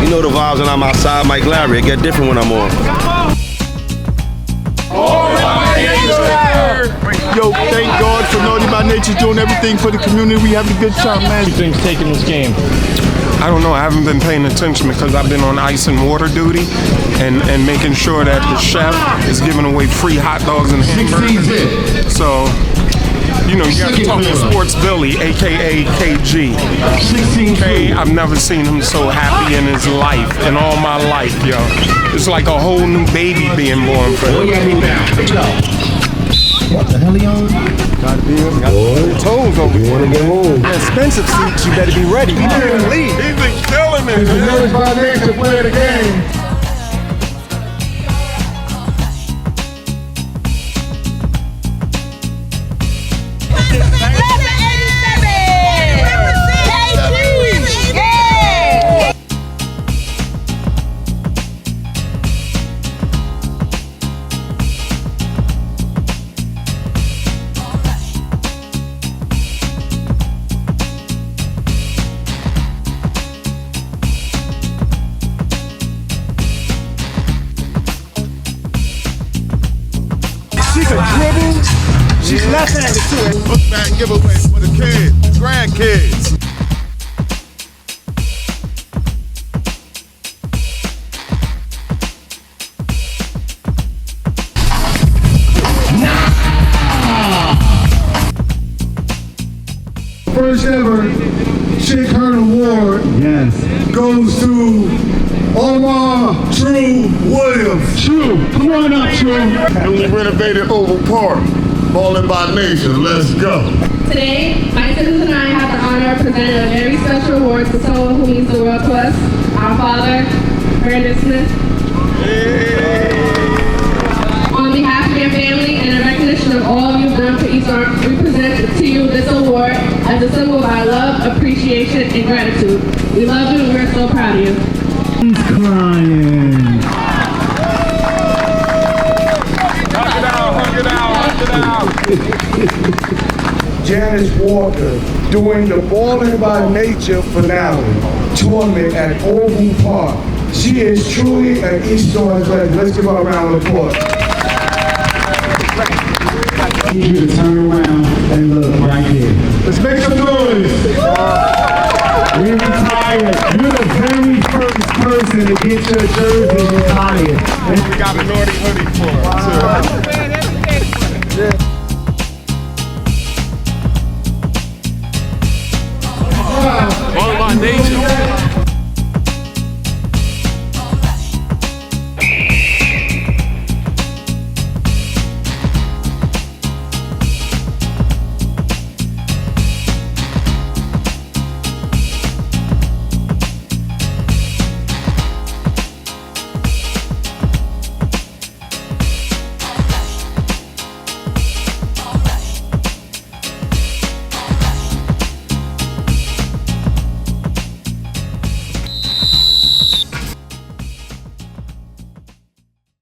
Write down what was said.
You know the vibes when I'm outside, Mike Larry. It get different when I'm on. Yo, thank God for Naughty by Nature doing everything for the community. We have a good time, man. What do you think's taking this game? I don't know. I haven't been paying attention because I've been on ice and water duty and making sure that the chef is giving away free hot dogs and hamburgers. So, you know, you got to talk to Sports Billy, a.k.a. KG. K, I've never seen him so happy in his life, in all my life, yo. It's like a whole new baby being born for him. What the hell are you on? Gotta be got toes over here. Wanna go home? Expensive seats, you better be ready. He's gonna leave. He's been killing it, It's man. Nourished by Nature play the game. She can dribble. She's left-handed too. Look back giveaway for the kids, grandkids. First ever Chick Heart Award goes to Omar True Williams. True. Come on up, True. Newly renovated Oval Park. Ballin by Nation. Let's go. Today, my siblings and I have the honor of presenting a very special award to someone who means the world to us, our father, Brandon Smith. On behalf of your family and in recognition of all you've done for East Orange, we present to you this award as a symbol of our love, appreciation, and gratitude. We love you and we're so proud of you. He's crying. Janice Walker doing the Ballin by Nature finale tournament at Oval Park. She is truly an East Orange legend. Let's give her a round of applause. I need you to turn around and look right here. Let's make some noise. We retired. You're the very first person to get your jersey retired. We got a naughty hoodie for her, too.